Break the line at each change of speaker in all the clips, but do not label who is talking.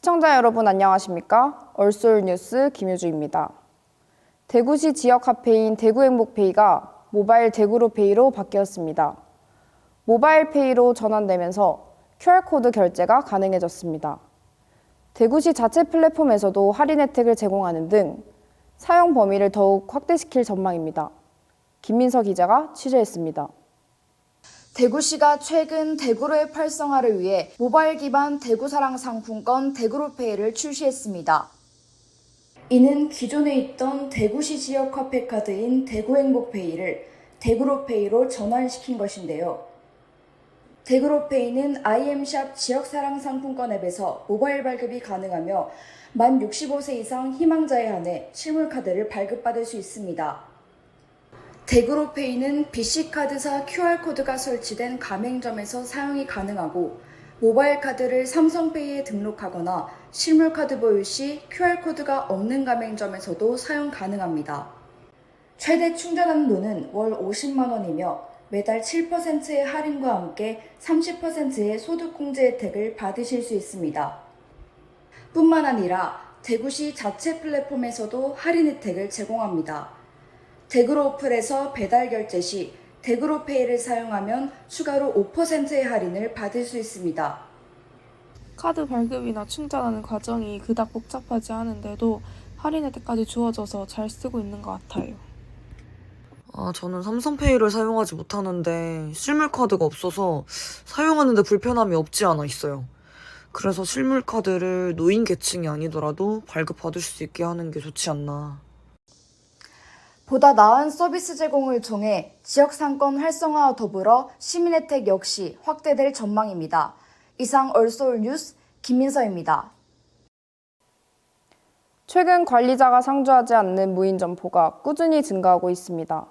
시청자 여러분 안녕하십니까? 얼솔 뉴스 김효주입니다. 대구시 지역 카페인 대구행복페이가 모바일 대구로페이로 바뀌었습니다. 모바일페이로 전환되면서 QR코드 결제가 가능해졌습니다. 대구시 자체 플랫폼에서도 할인 혜택을 제공하는 등 사용 범위를 더욱 확대시킬 전망입니다. 김민서 기자가 취재했습니다. 대구시가 최근 대구로의 활성화를 위해 모바일 기반 대구사랑 상품권 대구로페이를 출시했습니다. 이는 기존에 있던 대구시 지역 카페 카드인 대구행복페이를 대구로페이로 전환시킨 것인데요. 대구로페이는 IM샵 지역사랑 상품권 앱에서 모바일 발급이 가능하며 만 65세 이상 희망자에 한해 실물카드를 발급받을 수 있습니다. 대구로페이는 BC카드사 QR코드가 설치된 가맹점에서 사용이 가능하고 모바일 카드를 삼성페이에 등록하거나 실물카드 보유 시 QR코드가 없는 가맹점에서도 사용 가능합니다. 최대 충전 한도는 월 50만 원이며 매달 7%의 할인과 함께 30%의 소득공제 혜택을 받으실 수 있습니다. 뿐만 아니라 대구시 자체 플랫폼에서도 할인 혜택을 제공합니다. 대구로 어플에서 배달 결제 시 대구로페이를 사용하면 추가로 5%의 할인을 받을 수 있습니다.
카드 발급이나 충전하는 과정이 그닥 복잡하지 않은데도 할인 혜택까지 주어져서 잘 쓰고 있는 것 같아요.
저는 삼성페이를 사용하지 못하는데 실물카드가 없어서 사용하는데 불편함이 없지 않아 있어요. 그래서 실물카드를 노인 계층이 아니더라도 발급받을 수 있게 하는 게 좋지 않나.
보다 나은 서비스 제공을 통해 지역 상권 활성화와 더불어 시민 혜택 역시 확대될 전망입니다. 이상 얼솔 뉴스 김민서입니다. 최근 관리자가 상주하지 않는 무인 점포가 꾸준히 증가하고 있습니다.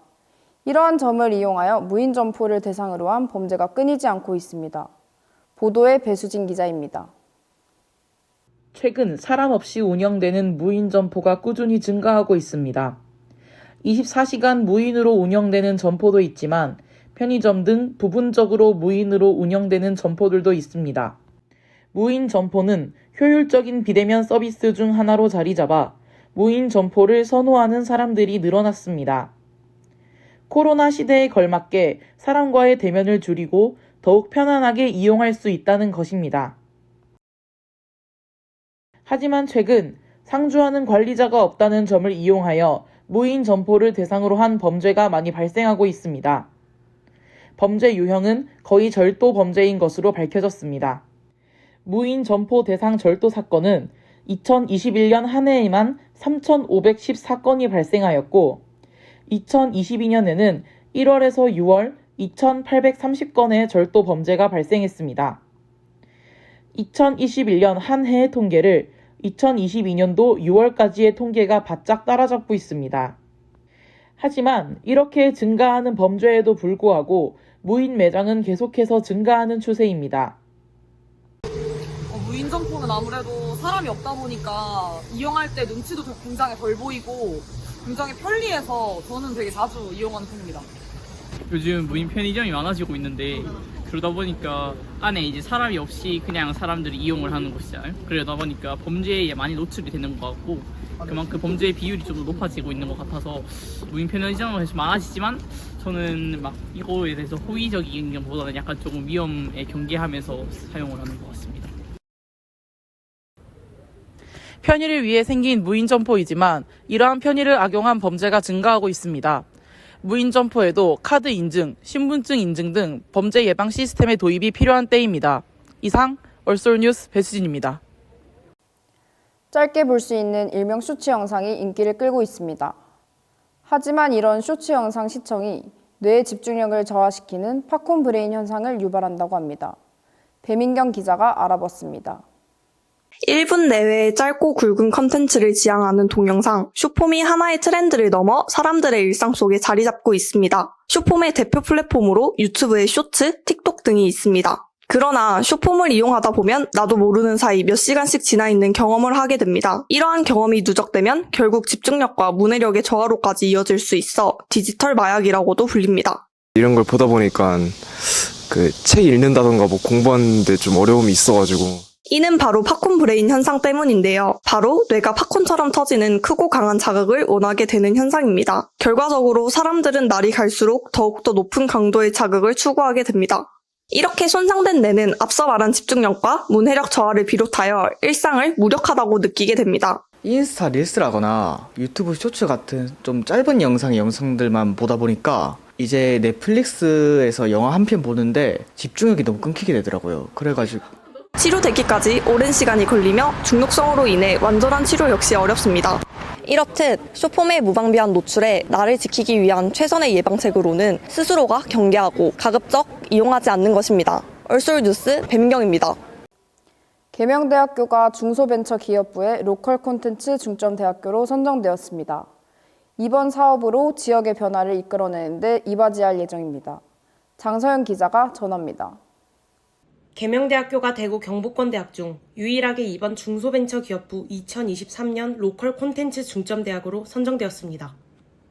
이러한 점을 이용하여 무인 점포를 대상으로 한 범죄가 끊이지 않고 있습니다. 보도에 배수진 기자입니다.
최근 사람 없이 운영되는 무인 점포가 꾸준히 증가하고 있습니다. 24시간 무인으로 운영되는 점포도 있지만 편의점 등 부분적으로 무인으로 운영되는 점포들도 있습니다. 무인 점포는 효율적인 비대면 서비스 중 하나로 자리 잡아 무인 점포를 선호하는 사람들이 늘어났습니다. 코로나 시대에 걸맞게 사람과의 대면을 줄이고 더욱 편안하게 이용할 수 있다는 것입니다. 하지만 최근 상주하는 관리자가 없다는 점을 이용하여 무인 점포를 대상으로 한 범죄가 많이 발생하고 있습니다. 범죄 유형은 거의 절도 범죄인 것으로 밝혀졌습니다. 무인 점포 대상 절도 사건은 2021년 한 해에만 3,510사건이 발생하였고 2022년에는 1월에서 6월 2,830건의 절도 범죄가 발생했습니다. 2021년 한 해의 통계를 2022년도 6월까지의 통계가 바짝 따라잡고 있습니다. 하지만 이렇게 증가하는 범죄에도 불구하고 무인 매장은 계속해서 증가하는 추세입니다.
무인 점포는 아무래도 사람이 없다 보니까 이용할 때 눈치도 굉장히 덜 보이고 굉장히 편리해서 저는 되게 자주 이용하는 편입니다.
요즘 무인 편의점이 많아지고 있는데 그러다 보니까 안에 이제 사람이 없이 그냥 사람들이 이용을 하는 곳이잖아요. 그러다 보니까 범죄에 많이 노출이 되는 것 같고 그만큼 범죄의 비율이 좀 더 높아지고 있는 것 같아서 무인 편의점은 많아지지만 저는 막 이거에 대해서 호의적인 것보다는 약간 조금 위험에 경계하면서 사용을 하는 것 같습니다.
편의를 위해 생긴 무인 점포이지만 이러한 편의를 악용한 범죄가 증가하고 있습니다. 무인 점포에도 카드 인증, 신분증 인증 등 범죄 예방 시스템의 도입이 필요한 때입니다. 이상 얼솔 뉴스 배수진입니다.
짧게 볼 수 있는 일명 쇼츠 영상이 인기를 끌고 있습니다. 하지만 이런 쇼츠 영상 시청이 뇌의 집중력을 저하시키는 팝콘 브레인 현상을 유발한다고 합니다. 배민경 기자가 알아봤습니다.
1분 내외의 짧고 굵은 컨텐츠를 지향하는 동영상, 숏폼이 하나의 트렌드를 넘어 사람들의 일상 속에 자리 잡고 있습니다. 숏폼의 대표 플랫폼으로 유튜브의 쇼츠, 틱톡 등이 있습니다. 그러나 숏폼을 이용하다 보면 나도 모르는 사이 몇 시간씩 지나 있는 경험을 하게 됩니다. 이러한 경험이 누적되면 결국 집중력과 문해력의 저하로까지 이어질 수 있어 디지털 마약이라고도 불립니다.
이런 걸 보다 보니까 그 책 읽는다던가 뭐 공부하는데 좀 어려움이 있어가지고
이는 바로 팝콘 브레인 현상 때문인데요. 바로 뇌가 팝콘처럼 터지는 크고 강한 자극을 원하게 되는 현상입니다. 결과적으로 사람들은 날이 갈수록 더욱더 높은 강도의 자극을 추구하게 됩니다. 이렇게 손상된 뇌는 앞서 말한 집중력과 문해력 저하를 비롯하여 일상을 무력하다고 느끼게 됩니다.
인스타 릴스라거나 유튜브 쇼츠 같은 좀 짧은 영상들만 보다 보니까 이제 넷플릭스에서 영화 한 편 보는데 집중력이 너무 끊기게 되더라고요. 그래가지고
치료되기까지 오랜 시간이 걸리며 중독성으로 인해 완전한 치료 역시 어렵습니다. 이렇듯 쇼폼의 무방비한 노출에 나를 지키기 위한 최선의 예방책으로는 스스로가 경계하고 가급적 이용하지 않는 것입니다. 얼솔뉴스 배민경입니다.
계명대학교가 중소벤처기업부의 로컬 콘텐츠 중점대학교로 선정되었습니다. 이번 사업으로 지역의 변화를 이끌어내는 데 이바지할 예정입니다. 장서영 기자가 전합니다.
계명대학교가 대구 경북권대학 중 유일하게 이번 중소벤처기업부 2023년 로컬 콘텐츠 중점대학으로 선정되었습니다.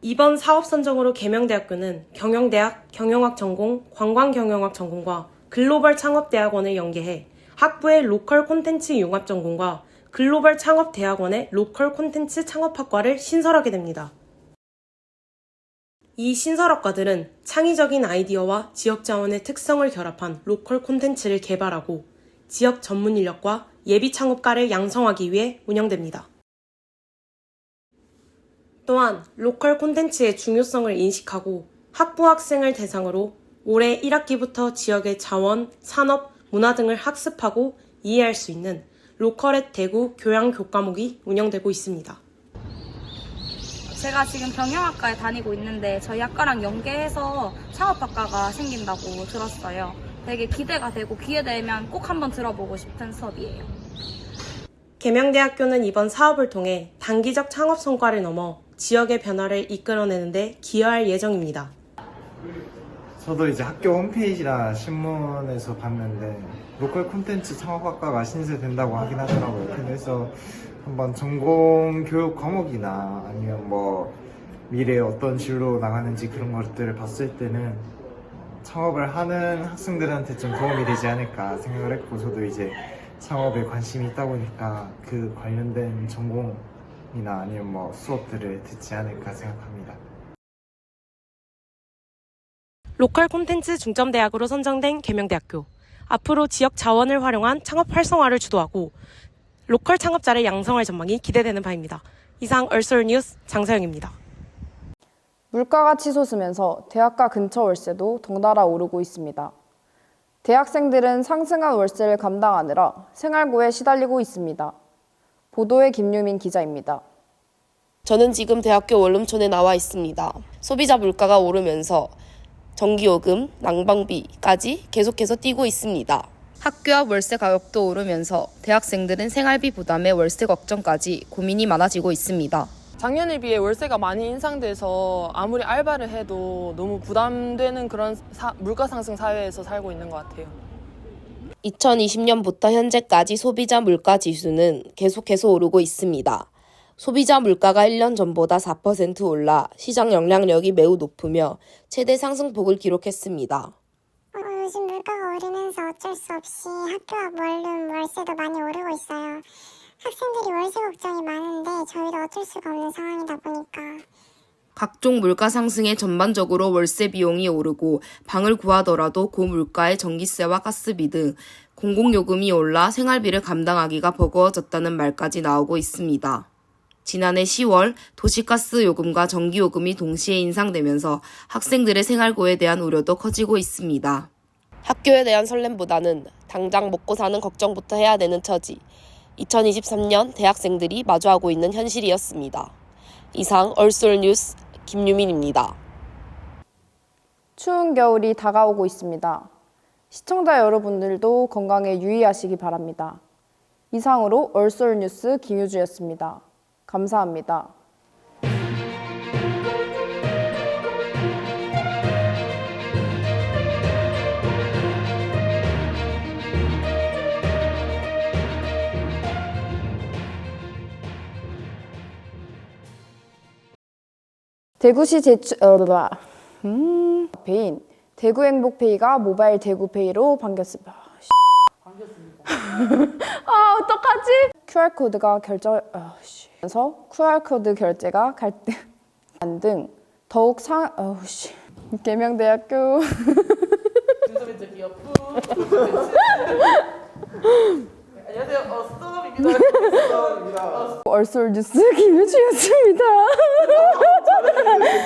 이번 사업 선정으로 계명대학교는 경영대학 경영학 전공, 관광경영학 전공과 글로벌 창업대학원을 연계해 학부의 로컬 콘텐츠 융합 전공과 글로벌 창업대학원의 로컬 콘텐츠 창업학과를 신설하게 됩니다. 이 신설학과들은 창의적인 아이디어와 지역 자원의 특성을 결합한 로컬 콘텐츠를 개발하고 지역 전문 인력과 예비 창업가를 양성하기 위해 운영됩니다. 또한 로컬 콘텐츠의 중요성을 인식하고 학부 학생을 대상으로 올해 1학기부터 지역의 자원, 산업, 문화 등을 학습하고 이해할 수 있는 로컬 앳 대구 교양 교과목이 운영되고 있습니다.
제가 지금 경영학과에 다니고 있는데 저희 학과랑 연계해서 창업학과가 생긴다고 들었어요. 되게 기대가 되고 기회 되면 꼭 한번 들어보고 싶은 수업이에요.
계명대학교는 이번 사업을 통해 단기적 창업 성과를 넘어 지역의 변화를 이끌어내는 데 기여할 예정입니다.
저도 이제 학교 홈페이지나 신문에서 봤는데 로컬 콘텐츠 창업학과가 신설된다고 하긴 하더라고요. 그래서 한번 전공 교육 과목이나 아니면 뭐 미래에 어떤 진로 나가는지 그런 것들을 봤을 때는 창업을 하는 학생들한테 좀 도움이 되지 않을까 생각을 했고, 저도 이제 창업에 관심이 있다 보니까 그 관련된 전공이나 아니면 뭐 수업들을 듣지 않을까 생각합니다.
로컬 콘텐츠 중점대학으로 선정된 계명대학교. 앞으로 지역 자원을 활용한 창업 활성화를 주도하고 로컬 창업자를 양성할 전망이 기대되는 바입니다. 이상 얼솔뉴스 장서영입니다.
물가가 치솟으면서 대학가 근처 월세도 덩달아 오르고 있습니다. 대학생들은 상승한 월세를 감당하느라 생활고에 시달리고 있습니다. 보도의 김유민 기자입니다.
저는 지금 대학교 원룸촌에 나와 있습니다. 소비자 물가가 오르면서 전기요금, 난방비까지 계속해서 뛰고 있습니다. 학교 앞 월세 가격도 오르면서 대학생들은 생활비 부담에 월세 걱정까지 고민이 많아지고 있습니다.
작년에 비해 월세가 많이 인상돼서 아무리 알바를 해도 너무 부담되는 그런 물가 상승 사회에서 살고 있는 것 같아요.
2020년부터 현재까지 소비자 물가 지수는 계속해서 오르고 있습니다. 소비자 물가가 1년 전보다 4% 올라 시장 영향력이 매우 높으며 최대 상승폭을 기록했습니다.
요즘 물가가 오르면서 어쩔 수 없이 학교 앞 원룸 월세도 많이 오르고 있어요. 학생들이 월세 걱정이 많은데 저희도 어쩔 수가 없는 상황이다 보니까.
각종 물가 상승에 전반적으로 월세 비용이 오르고 방을 구하더라도 고물가의 전기세와 가스비 등 공공요금이 올라 생활비를 감당하기가 버거워졌다는 말까지 나오고 있습니다. 지난해 10월 도시가스 요금과 전기요금이 동시에 인상되면서 학생들의 생활고에 대한 우려도 커지고 있습니다. 학교에 대한 설렘보다는 당장 먹고 사는 걱정부터 해야 되는 처지. 2023년 대학생들이 마주하고 있는 현실이었습니다. 이상 얼솔뉴스 김유민입니다.
추운 겨울이 다가오고 있습니다. 시청자 여러분들도 건강에 유의하시기 바랍니다. 이상으로 얼솔뉴스 김유주였습니다. 감사합니다. 대구시 페인 대구행복페이가 모바일 대구페이로 바뀌었습니다. 아, 어떡하지? QR코드가 그래서 QR코드 결제가 등 더욱 계명대학교
중소벤처 기업부 안녕하세요. 스톱입니다.
얼솔 뉴스 김유주였습니다.